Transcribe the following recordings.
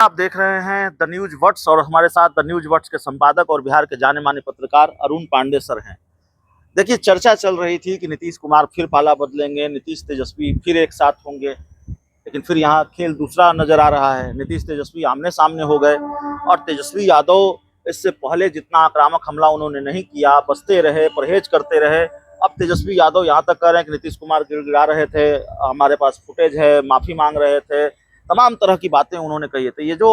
आप देख रहे हैं द न्यूज वर्ड्स और हमारे साथ द न्यूज वर्ड्स के संपादक और बिहार के जाने माने पत्रकार अरुण पांडे सर हैं। देखिए, चर्चा चल रही थी कि नीतीश कुमार फिर पाला बदलेंगे, नीतीश तेजस्वी फिर एक साथ होंगे, लेकिन फिर यहाँ खेल दूसरा नजर आ रहा है। नीतीश तेजस्वी आमने सामने हो गए और तेजस्वी यादव इससे पहले जितना आक्रामक हमला उन्होंने नहीं किया, बचते रहे, परहेज करते रहे। अब तेजस्वी यादव यहाँ तक कह रहे हैं कि नीतीश कुमार गिड़गिड़ा रहे थे, हमारे पास फुटेज है, माफी मांग रहे थे, तमाम तरह की बातें उन्होंने कही थी। ये जो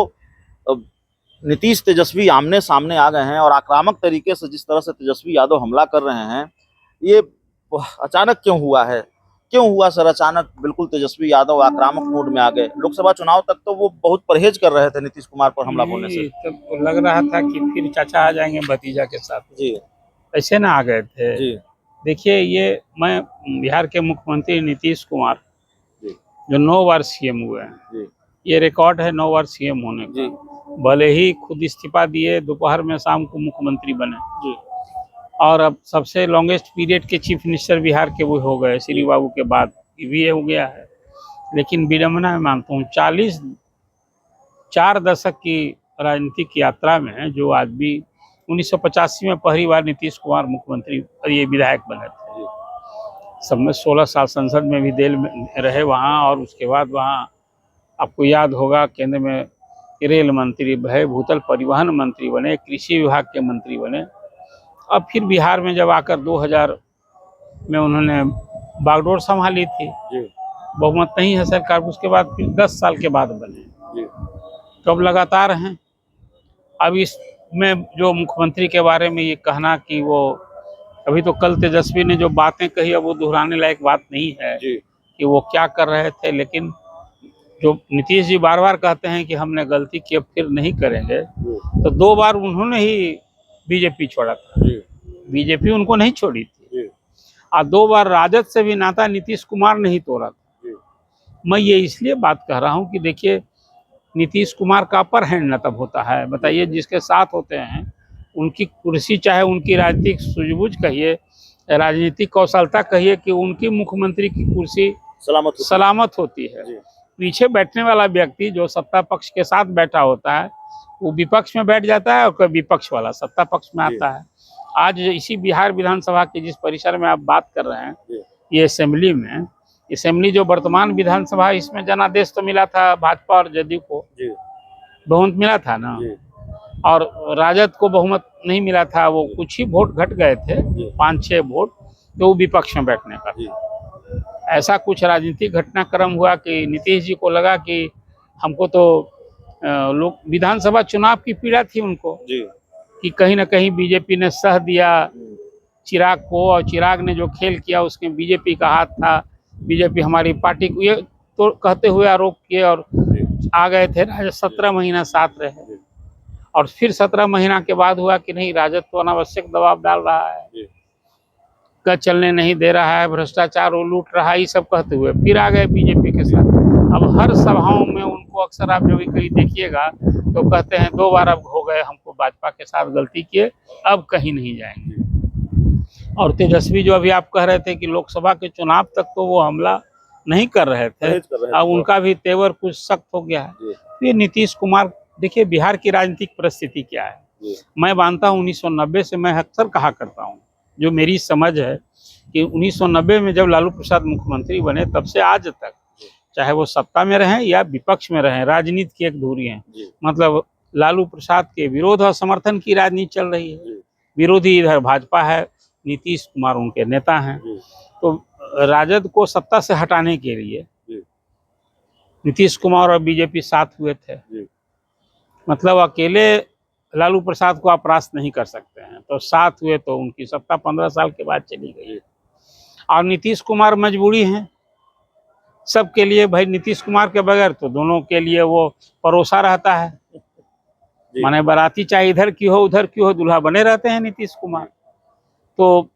नीतीश तेजस्वी आमने सामने आ गए हैं और आक्रामक तरीके से जिस तरह से तेजस्वी यादव हमला कर रहे हैं, ये अचानक क्यों हुआ है? क्यों हुआ सर अचानक बिल्कुल तेजस्वी यादव आक्रामक मूड में आ गए? लोकसभा चुनाव तक तो वो बहुत परहेज कर रहे थे नीतीश कुमार पर हमला बोलने से। तब लग रहा था कि फिर चाचा आ जाएंगे भतीजा के साथ जी ऐसे ना आ गए थे। जी देखिए, ये मैं बिहार के मुख्यमंत्री नीतीश कुमार जी जो 9 बार सीएम हुए हैं, जी ये रिकॉर्ड है 9 बार सीएम होने का। जी भले ही खुद इस्तीफा दिए, दोपहर में शाम को मुख्यमंत्री बने जी और अब सबसे लॉन्गेस्ट पीरियड के चीफ मिनिस्टर बिहार के वो हो गए, श्री बाबू के बाद भी हो गया है। लेकिन विडम्बना मैं मानता हूँ 4 दशक की राजनीतिक यात्रा में जो आदमी 1985 में पहली बार नीतीश कुमार मुख्यमंत्री ये विधायक बने थे, सब में 16 साल संसद में भी जेल में रहे वहाँ, और उसके बाद वहाँ आपको याद होगा केंद्र में रेल मंत्री भय, भूतल परिवहन मंत्री बने, कृषि विभाग के मंत्री बने। अब फिर बिहार में जब आकर 2000 में उन्होंने बागडोर संभाली थी, बहुमत नहीं है सरकार, उसके बाद फिर 10 साल के बाद बने, तो अब लगातार हैं। अब इसमें जो मुख्यमंत्री के बारे में ये कहना कि वो अभी तो कल तेजस्वी ने जो बातें कही अब वो दोहराने लायक बात नहीं है कि वो क्या कर रहे थे, लेकिन जो नीतीश जी बार बार कहते हैं कि हमने गलती की अब फिर नहीं करेंगे, तो 2 बार उन्होंने ही बीजेपी छोड़ा था, बीजेपी उनको नहीं छोड़ी थी, और 2 बार राजद से भी नाता नीतीश कुमार ने ही तोड़ा था। मैं ये इसलिए बात कह रहा हूँ कि देखिए, नीतीश कुमार का अपर हैंड न तब होता है, बताइए, जिसके साथ होते हैं उनकी कुर्सी, चाहे उनकी राजनीतिक सूझबूझ कहिए, राजनीतिक कौशलता कहिए, कि उनकी मुख्यमंत्री की कुर्सी सलामत होती है। पीछे बैठने वाला व्यक्ति जो सत्ता पक्ष के साथ बैठा होता है वो विपक्ष में बैठ जाता है, और कोई विपक्ष वाला सत्ता पक्ष में आता है। आज इसी बिहार विधानसभा के जिस परिसर में आप बात कर रहे हैं, ये असेंबली में, असेंबली जो वर्तमान विधानसभा, इसमें जनादेश तो मिला था भाजपा और जदयू को, बहुमत मिला था ना, और राजद को बहुमत नहीं मिला था, वो कुछ ही वोट घट गए थे, 5-6 वोट, तो विपक्ष में बैठने का। ऐसा कुछ राजनीतिक घटनाक्रम हुआ कि नीतीश जी को लगा कि हमको तो लोग विधानसभा चुनाव की पीड़ा थी उनको कि कहीं ना कहीं बीजेपी ने सह दिया चिराग को, और चिराग ने जो खेल किया उसमें बीजेपी का हाथ था, बीजेपी हमारी पार्टी को, ये तो कहते हुए आरोप किए, और आ गए थे राजद, 17 महीना साथ रहे, और फिर 17 महीना के बाद हुआ कि नहीं, राजद तो अनावश्यक दबाव डाल रहा है, का चलने नहीं दे रहा है, भ्रष्टाचार वो लूट रहा है, ये सब कहते हुए फिर आ गए बीजेपी के साथ। अब हर सभाओं में उनको अक्सर आप जब कहीं देखिएगा तो कहते हैं 2 बार अब हो गए हमको भाजपा के साथ गलती किए, अब कहीं नहीं जाएंगे। और तेजस्वी जो अभी आप कह रहे थे कि लोकसभा के चुनाव तक तो वो हमला नहीं कर रहे थे, अब उनका भी तेवर कुछ सख्त हो गया है। ये नीतीश कुमार, देखिए बिहार की राजनीतिक परिस्थिति क्या है, मैं मानता हूँ 1990 से, मैं अक्सर कहा करता हूँ, जो मेरी समझ है कि 1990 में जब लालू प्रसाद मुख्यमंत्री बने तब से आज तक, चाहे वो सत्ता में रहें या विपक्ष में रहें, राजनीति की एक धुरी है, मतलब लालू प्रसाद के विरोध और समर्थन की राजनीति चल रही है। विरोधी इधर भाजपा है, नीतीश कुमार उनके नेता हैं, तो राजद को सत्ता से हटाने के लिए नीतीश कुमार और बीजेपी साथ हुए थे। मतलब अकेले लालू प्रसाद को आप परास्त नहीं कर सकते हैं, तो साथ हुए, तो उनकी सत्ता 15 साल के बाद चली गई। और नीतीश कुमार मजबूरी है सबके लिए, भाई नीतीश कुमार के बगैर तो दोनों के लिए वो परोसा रहता है, माने बाराती चाहे इधर की हो उधर की हो, दूल्हा बने रहते हैं नीतीश कुमार। तो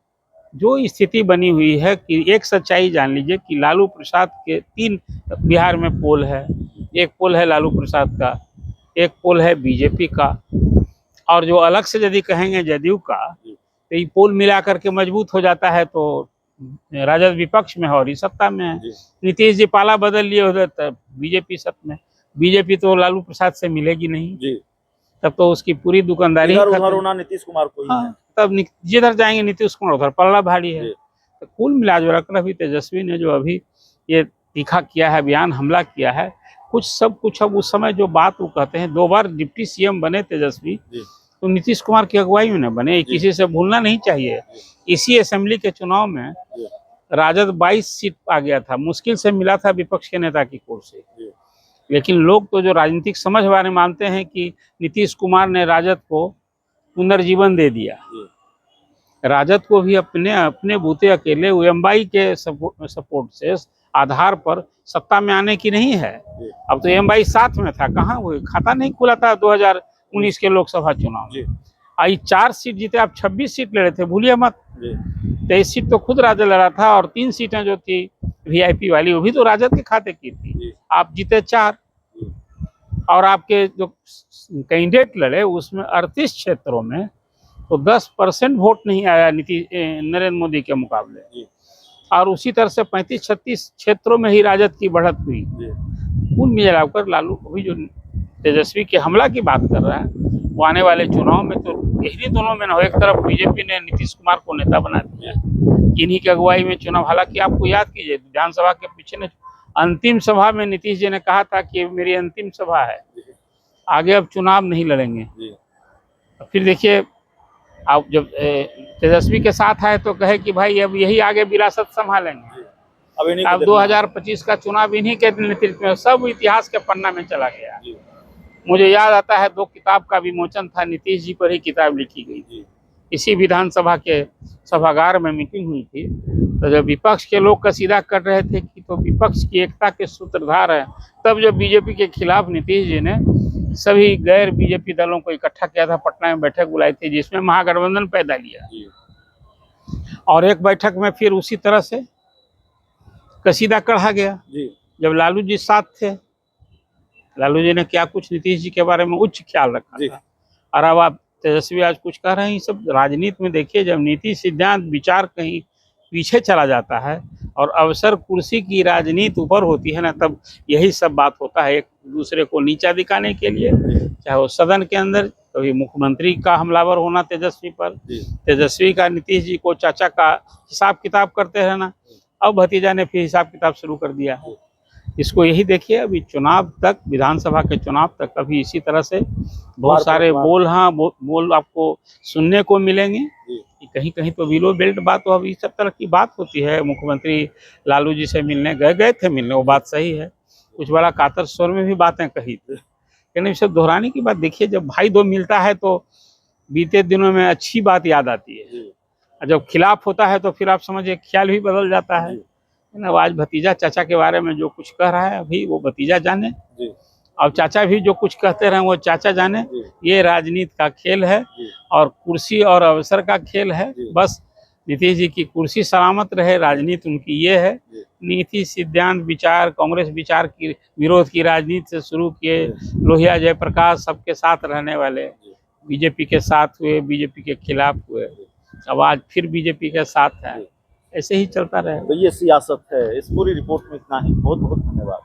जो स्थिति बनी हुई है कि एक सच्चाई जान लीजिए कि लालू प्रसाद के 3 बिहार में पोल है, एक पोल है लालू प्रसाद का, एक पोल है बीजेपी का, और जो अलग से यदि कहेंगे जदयू का, तो ये पोल मिला करके मजबूत हो जाता है, तो राजद विपक्ष में है और ये सत्ता में है। नीतीश जी पाला बदल लिए उधर, तब बीजेपी सत्ता में, बीजेपी तो लालू प्रसाद से मिलेगी नहीं, जी, तब तो उसकी पूरी दुकानदारी इधर खत्म। उधर होना नीतीश कुमार को ही है। हाँ, तब जिधर जाएंगे नीतीश कुमार उधर पल्ला भारी है। जी। तो कुल मिलाजुला कर अभी तेजस्वी ने जो अभी ये तीखा किया है, अभियान हमला किया है, कुछ सब कुछ अब उस समय जो बात वो कहते हैं, 2 बार डिप्टी सीएम बने तेजस्वी, जी, तो नीतीश कुमार की अगुवाई में न बने, किसी से भूलना नहीं चाहिए। इसी असेंबली के चुनाव में जी, राजद 22 सीट आ गया था, मुश्किल से मिला था विपक्ष के नेता की कुर्सी। जी, लेकिन लोग तो जो राजनीतिक समझ वाले मानते हैं कि नीतीश कुमार ने राजद को पुनर्जीवन दे दिया। जी, राजद को भी अपने अपने बूते अकेले एमवाई के सपोर्ट से आधार पर सत्ता में आने की नहीं है। जी, अब तो एमवाई साथ में था, कहाँ वो खाता नहीं खुला था 2019 के लोकसभा चुनाव जी, में। आई 4 सीट जीते, आप 26 सीट लड़े थे, भूलिए मत। जी, 23 सीट तो खुद राजद लड़ा था और 3 सीटें जो थी वीआईपी वाली वो भी तो राजद के खाते की थी। जी, आप जीते 4 जी, और आपके जो कैंडिडेट लड़े उसमें 38 क्षेत्रों में तो 10% वोट नहीं आया नरेंद्र मोदी के मुकाबले। जी, और उसी तरह से 35-36 क्षेत्रों में ही राजद की बढ़त हुई। जी, कुल मिलाकर लालू अभी जो तेजस्वी के हमला की बात कर रहा है, वो आने वाले चुनाव में तो इन्हीं दोनों में न हो। एक तरफ बीजेपी ने नीतीश कुमार को नेता बना दिया, इन्हीं की अगुवाई में चुनाव। हालांकि आपको याद कीजिए, विधानसभा के पिछले अंतिम सभा में नीतीश जी ने कहा था कि मेरी अंतिम सभा है, आगे अब चुनाव नहीं लड़ेंगे। जी, फिर देखिए, आप जब तेजस्वी के साथ आए तो कहे कि भाई अब यही आगे विरासत संभालेंगे। अब इन्हीं को अब देखना है। 2025 का चुनाव इन्हीं के नेतृत्व में सब इतिहास के पन्ना में चला गया। जी, मुझे याद आता है 2 किताब का विमोचन था, नीतीश जी पर ही किताब लिखी गई थी। जी, इसी विधानसभा के सभागार में मीटिंग हुई थी, तो जब विपक्ष के लोग कसीदा कर रहे थे कि तो विपक्ष की एकता के सूत्रधार है, तब जब बीजेपी के खिलाफ नीतीश जी ने सभी गैर बीजेपी दलों को इकट्ठा किया था, पटना में बैठक बुलाई थी जिसमें महागठबंधन पैदा लिया। जी, और एक बैठक में फिर उसी तरह से कसीदा कढ़ा गया जी, जब लालू जी साथ थे। लालू जी ने क्या कुछ नीतीश जी के बारे में उच्च ख्याल रखा जी, था। और अब आप तेजस्वी आज कुछ कह रहे हैं, ये सब राजनीति में देखिए, जब नीति सिद्धांत विचार कहीं पीछे चला जाता है और अवसर कुर्सी की राजनीति ऊपर होती है ना, तब यही सब बात होता है, एक दूसरे को नीचा दिखाने के लिए। चाहे वो सदन के अंदर कभी मुख्यमंत्री का हमलावर होना तेजस्वी पर, जी, तेजस्वी का नीतीश जी को चाचा का हिसाब किताब करते रहना, अब भतीजा ने फिर हिसाब किताब शुरू कर दिया है। इसको यही देखिए, अभी चुनाव तक, विधानसभा के चुनाव तक अभी इसी तरह से बहुत सारे बोल, हाँ बोल आपको सुनने को मिलेंगे कि कहीं कहीं तो विलो बेल्ट बात, तो अभी सब तरह की बात होती है। मुख्यमंत्री लालू जी से मिलने गए थे मिलने, वो बात सही है, कुछ बड़ा कातर स्वर में भी बातें कही थी, लेकिन इसे दोहराने की बात देखिए, जब भाई दो मिलता है तो बीते दिनों में अच्छी बात याद आती है, और जब खिलाफ होता है तो फिर आप समझिए ख्याल भी बदल जाता है ना। आज भतीजा चाचा के बारे में जो कुछ कह रहा है अभी वो भतीजा जाने, और चाचा भी जो कुछ कहते रहे वो चाचा जाने। ये राजनीति का खेल है और कुर्सी और अवसर का खेल है। बस नीतीश जी की कुर्सी सलामत रहे, राजनीति उनकी ये है। नीति सिद्धांत विचार, कांग्रेस विचार की विरोध की राजनीति से शुरू किए, लोहिया जयप्रकाश सबके साथ रहने वाले, बीजेपी के साथ हुए, बीजेपी के खिलाफ हुए, अब आज फिर बीजेपी के साथ है। ऐसे ही चलता रहेगा। तो ये सियासत है। इस पूरी रिपोर्ट में इतना ही। बहुत बहुत धन्यवाद।